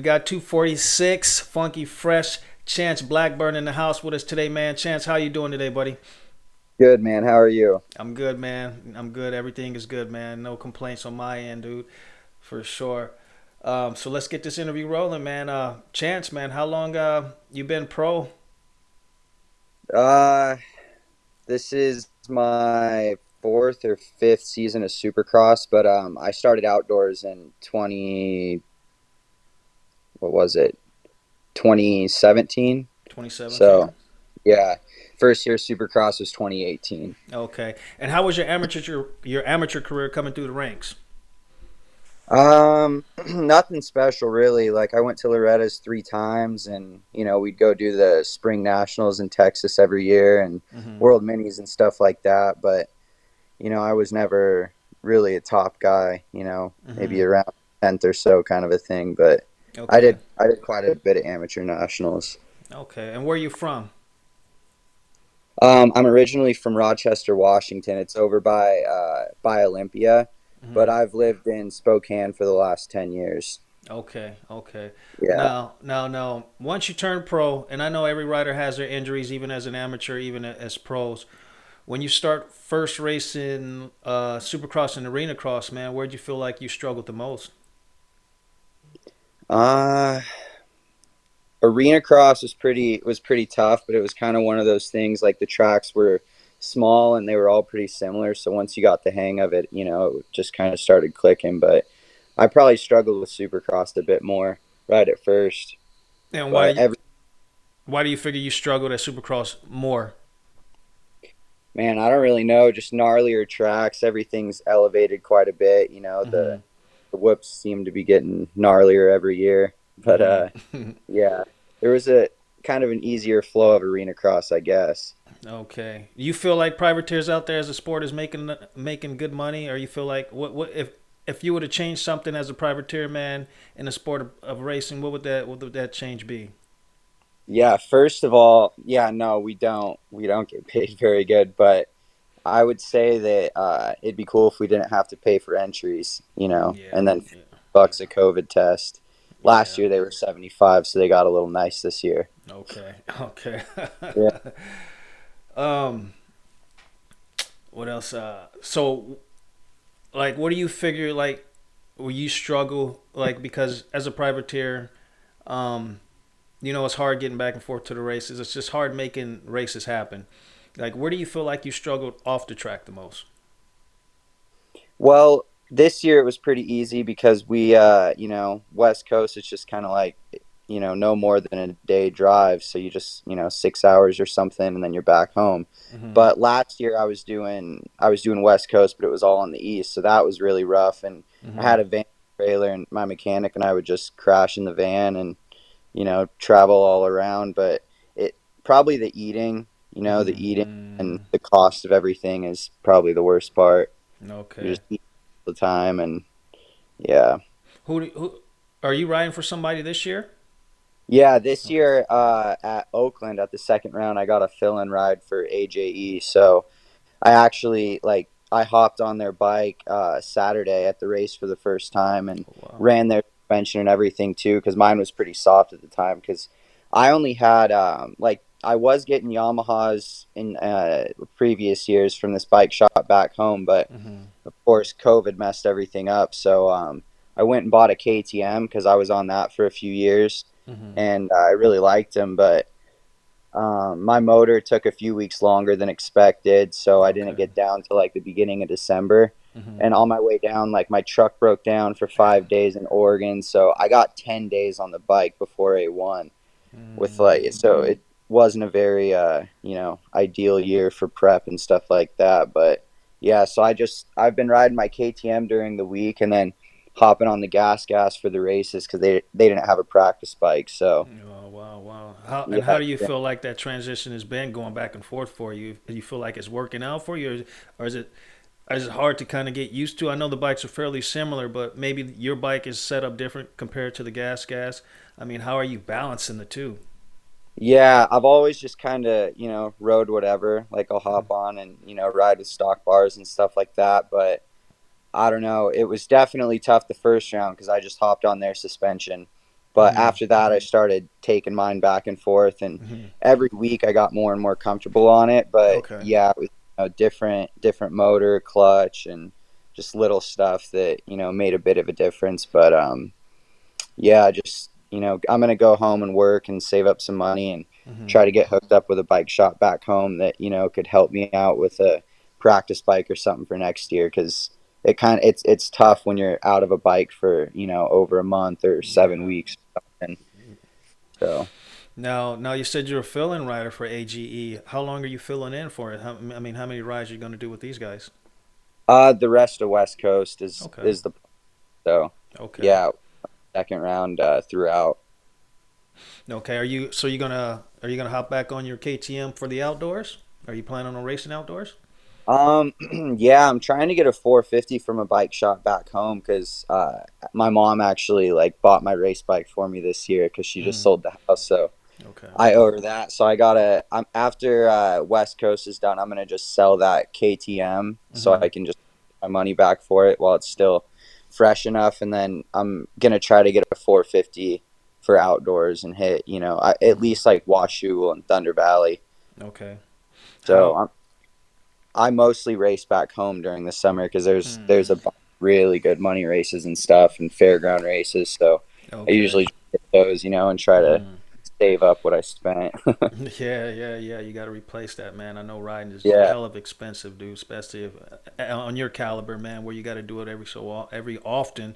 We got 246, funky fresh. Chance Blackburn in the house with us today, man. Chance, how you doing today, buddy? Good, man. How are you? I'm good, man. I'm good. Everything is good, man. No complaints on my end, dude, for sure. So let's get this interview rolling, man. Chance, man, how long you been pro? Uh, this is my fourth or fifth season of Supercross, but I started outdoors in 20, what was it? 2017. So, 2017. yeah, first year Supercross was 2018. Okay. And how was your amateur career coming through the ranks? Nothing special really. Like I went to Loretta's 3 times, and we'd go do the spring nationals in Texas every year and Mm-hmm. world minis and stuff like that. But I was never really a top guy, maybe Mm-hmm. around 10th or so kind of a thing. But I Okay. did I did quite a bit of amateur nationals. Okay. And where you from? I'm originally from Rochester, Washington. It's over by Olympia, Mm-hmm. but I've lived in Spokane for the last 10 years. Okay, okay. Yeah. Now, once you turn pro, and I know every rider has their injuries, even as an amateur, even as pros. When you start first racing Supercross and Arena Cross, man, where'd you feel like you struggled the most? Uh Arena cross was pretty tough, but it was kind of one of those things, like the tracks were small and they were all pretty similar. So once you got the hang of it, it just kind of started clicking. But I probably struggled with Supercross a bit more right at first. And But every why do you figure you struggled at Supercross more? man, I don't really know. Just gnarlier tracks. Everything's elevated quite a bit. Mm-hmm. The whoops seem to be getting gnarlier every year. But Mm-hmm. yeah, there was a kind of an easier flow of arena cross, I guess. Okay. You feel like privateers out there as a sport is making good money, or you feel like what if you were to change something as a privateer man in the sport of racing, what would that change be? Yeah, first of all, yeah, no, we don't get paid very good, but I would say that it'd be cool if we didn't have to pay for entries, Yeah, and then yeah, $50 a COVID test. Last yeah. year they were 75, so they got a little nice this year. Okay, okay. Yeah. um, what else? So like, what do you figure like? Will you struggle like because as a privateer, um, it's hard getting back and forth to the races. It's just hard making races happen. Like, where do you feel like you struggled off the track the most? Well, this year it was pretty easy because West Coast, it's just kind of like, no more than a day drive. So you just, 6 hours or something and then you're back home. Mm-hmm. But last year I was doing West Coast, but it was all on the East. So that was really rough. And I Mm-hmm. had a van trailer and my mechanic and I would just crash in the van and, travel all around. But it probably the eating and Mm-hmm. the cost of everything is probably the worst part. You're Okay. just eating all the time, and yeah, Who are you riding for somebody this year? yeah. This Okay. year, at Oakland at the second round, I got a fill-in ride for AJE. So I actually I hopped on their bike Saturday at the race for the first time and Oh, wow. ran their suspension and everything too, because mine was pretty soft at the time. Because I only had I was getting Yamahas in previous years from this bike shop back home, but Mm-hmm. of course, COVID messed everything up. So I went and bought a KTM because I was on that for a few years, Mm-hmm. and I really liked them. But my motor took a few weeks longer than expected, so I didn't Okay. get down to like the beginning of December. Mm-hmm. And on my way down, like my truck broke down for 5 days in Oregon, so I got 10 days on the bike before A1. With so Mm. it wasn't a very ideal year for prep and stuff like that. But yeah, so I've been riding my KTM during the week and then hopping on the gas for the races because they didn't have a practice bike. So Oh, wow, wow. How yeah, do you feel like that transition has been going back and forth for you? Do you feel like it's working out for you, or is it hard to kind of get used to? I know the bikes are fairly similar, but maybe your bike is set up different compared to the gas. I mean, how are you balancing the two? yeah, I've always just kind of rode whatever. Like I'll Mm-hmm. hop on and ride with stock bars and stuff like that. But I don't know. It was definitely tough the first round because I just hopped on their suspension But Mm-hmm. after that, I started taking mine back and forth, and Mm-hmm. every week I got more and more comfortable on it. But Okay. yeah, it was, different motor, clutch, and just little stuff that made a bit of a difference. But yeah, just I'm gonna go home and work and save up some money and Mm-hmm. try to get hooked up with a bike shop back home that could help me out with a practice bike or something for next year, because it's tough when you're out of a bike for over a month or seven Yeah. weeks or something. So Now you said you're a fill-in rider for AGE. How long are you filling in for it? I mean, how many rides are you going to do with these guys? the rest of West Coast is Okay. is the so Okay. yeah, second round throughout. Okay. Are you gonna hop back on your KTM for the outdoors? Are you planning on racing outdoors? Um, yeah, I'm trying to get a 450 from a bike shop back home, because my mom actually like bought my race bike for me this year because she just Mm. sold the house, so Okay. I owe her that. So I gotta. I'm after West Coast is done. I'm gonna just sell that KTM so Mm-hmm. I can just get my money back for it while it's still fresh enough, and then I'm gonna try to get a 450 for outdoors and hit at Mm-hmm. least like Washoe and Thunder Valley. Okay. So How? I mostly race back home during the summer because there's Mm. a bunch of really good money races and stuff and fairground races. So I Okay. usually hit those, and try to Mm. save up what I spent. Yeah, yeah, yeah. You got to replace that, man. I know riding is Yeah. hell of expensive, dude. Especially if, on your caliber, man, where you got to do it every often,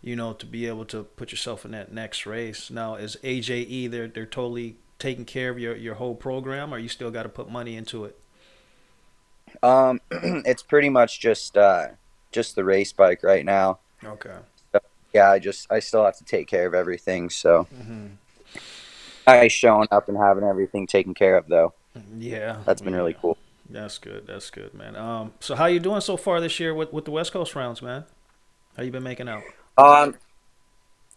to be able to put yourself in that next race. Now, is AJE they're totally taking care of your whole program, or you still got to put money into it? It's pretty much just the race bike right now. Okay. So, yeah, I still have to take care of everything. So Hmm. I showing up and having everything taken care of though. Yeah, That's been really yeah. cool. That's good. That's good, man. So how you doing so far this year with the West Coast rounds, man? How you been making out? Um,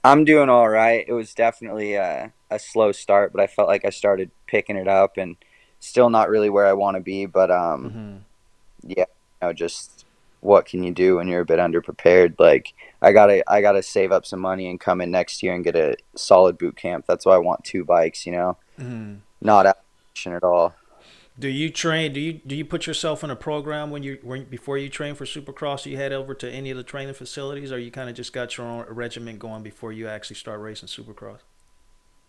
I'm doing all right. It was definitely a slow start, but I felt like I started picking it up, and still not really where I want to be. But Hmm. yeah, just what can you do when you're a bit underprepared? Like I gotta save up some money and come in next year and get a solid boot camp. That's why I want two bikes. Hmm. Not action at all. Do you train? Do you put yourself in a program before you train for Supercross? You head over to any of the training facilities, or you kind of just got your own regiment going before you actually start racing Supercross?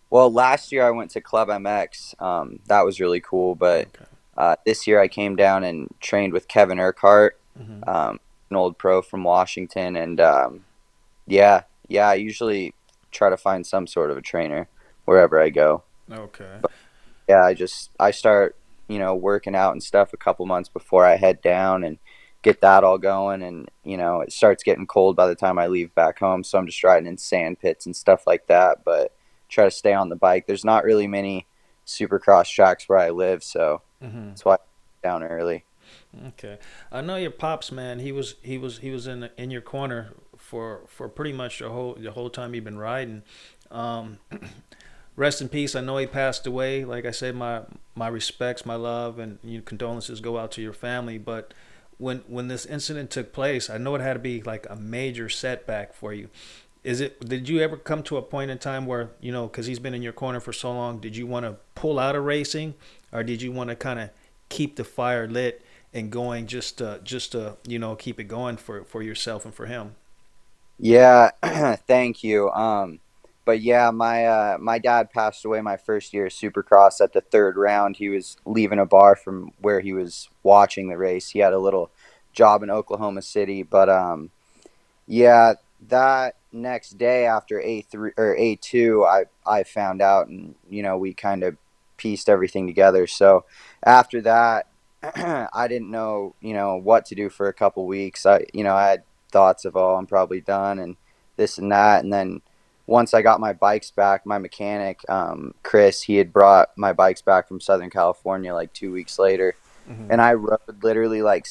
Well, last year I went to Club MX. That was really cool. But Okay. this year I came down and trained with Kevin Urquhart, Hmm. an old pro from Washington, and yeah. I usually try to find some sort of a trainer wherever I go. Okay. But yeah, I start working out and stuff a couple months before I head down and get that all going, and it starts getting cold by the time I leave back home, so I'm just riding in sand pits and stuff like that, but try to stay on the bike. There's not really many supercross tracks where I live, so Hmm. that's why I down early. Okay. I know your pops, man. He was in your corner for pretty much the whole time you've been riding. Um, Rest in peace. I know he passed away. Like I said, my respects, my love, and condolences go out to your family. But when this incident took place, I know it had to be like a major setback for you. Did you ever come to a point in time where because he's been in your corner for so long, did you want to pull out of racing, or did you want to kind of keep the fire lit and going, just to keep it going for yourself and for him? Yeah, thank you. But yeah, my dad passed away my first year of Supercross at the third round. He was leaving a bar from where he was watching the race. He had a little job in Oklahoma City, but yeah, that next day after A3 or A2, I found out, and we kind of pieced everything together. So after that, I didn't know what to do for a couple weeks. I had thoughts of, oh, I'm probably done and this and that, and then once I got my bikes back, my mechanic, Chris, he had brought my bikes back from Southern California like 2 weeks later, Hmm. and I rode literally like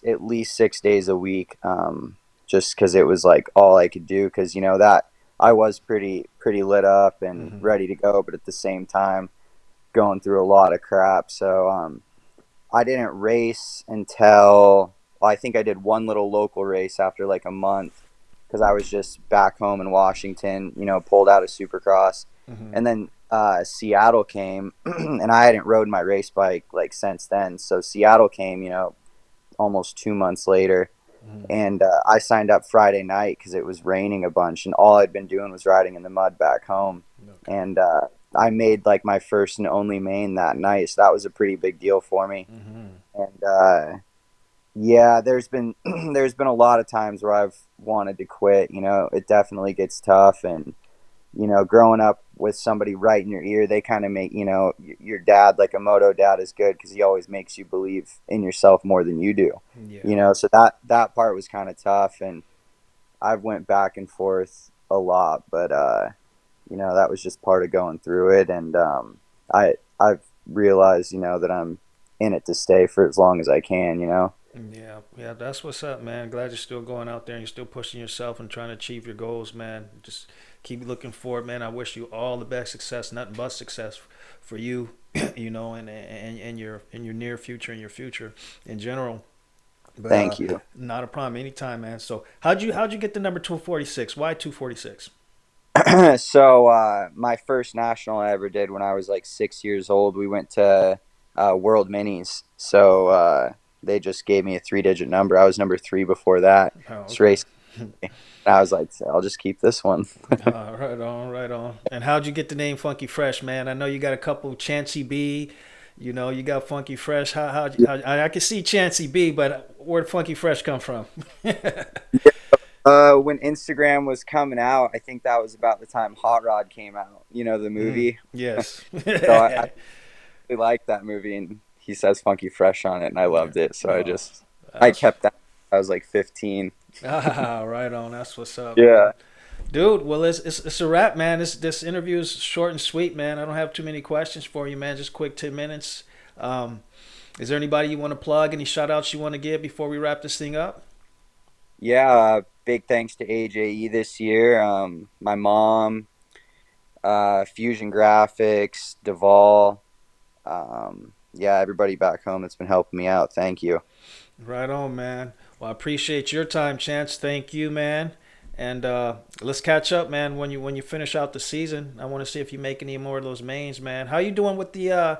at least 6 days a week, just because it was like all I could do. Because that I was pretty lit up and Hmm. ready to go, but at the same time going through a lot of crap. So I didn't race until, well, I think I did one little local race after like a month, because I was just back home in Washington, pulled out of Supercross. Mm-hmm. And then Seattle came, and I hadn't rode my race bike like since then. So Seattle came, almost 2 months later, Mm-hmm. and I signed up Friday night because it was raining a bunch, and all I'd been doing was riding in the mud back home. Okay. And I made like my first and only main that night, so that was a pretty big deal for me. Mm-hmm. And yeah, there's been there's been a lot of times where I've wanted to quit. It definitely gets tough, and growing up with somebody right in your ear, they kind of make, your dad, like a moto dad, is good because he always makes you believe in yourself more than you do. Yeah. So that part was kind of tough, and I've went back and forth a lot, but that was just part of going through it, and I've realized, that I'm in it to stay for as long as I can. Yeah, yeah, that's what's up, man. Glad you're still going out there and you're still pushing yourself and trying to achieve your goals, man. Just keep looking forward, man. I wish you all the best success, nothing but success for you, and your near future and your future in general. But Thank you. not a problem, anytime, man. So how'd you get the number 246? Why 246? So my first national I ever did when I was like 6 years old, we went to World Minis. So they just gave me a 3-digit number. I was number 3 before that. Oh, This okay. race, and I was like, I'll just keep this one. Right on, right on. And how'd you get the name Funky Fresh, man? I know you got a couple Chancey B. You got Funky Fresh. How I can see Chancey B, but where'd Funky Fresh come from? When Instagram was coming out, I think that was about the time Hot Rod came out. The Mm, movie. yes. So I really liked that movie, and he says "Funky Fresh" on it, and I Yeah. loved it. So Oh, I that's kept that. I was like 15. right on. That's what's up, Yeah. man. Dude, well, it's a wrap, man. This interview is short and sweet, man. I don't have too many questions for you, man. Just quick 10 minutes. Um, is there anybody you want to plug? Any shout outs you want to give before we wrap this thing up? Yeah, big thanks to AJE this year. My mom, Fusion Graphics, Duvall. Yeah, everybody back home that's been helping me out. Thank you. Right on, man. Well, I appreciate your time, Chance. Thank you, man. And let's catch up, man. When you finish out the season, I want to see if you make any more of those mains, man. How you doing with the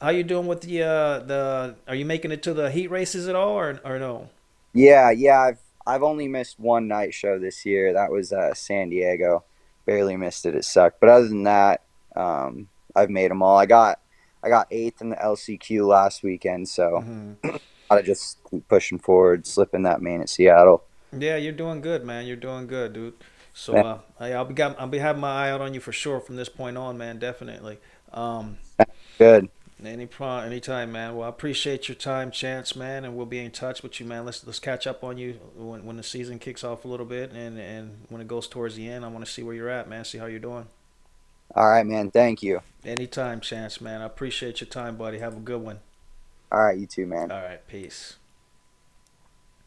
How you doing with the? Are you making it to the heat races at all, or no? Yeah, yeah. I've only missed one night show this year. That was San Diego. Barely missed it. It sucked. But other than that, I've made them all. I got eighth in the LCQ last weekend, so Hmm. gotta just keep pushing forward, slipping that main at Seattle. Yeah, you're doing good, man. You're doing good, dude. So I'll be having my eye out on you for sure from this point on, man. Definitely. Um, Good. anytime, man. Well, I appreciate your time, Chance, man, and we'll be in touch with you, man. Let's catch up on you when the season kicks off a little bit, and when it goes towards the end, I want to see where you're at, man. See how you're doing. All right, man. Thank you. Anytime, Chance, man. I appreciate your time, buddy. Have a good one. All right, you too, man. All right, peace.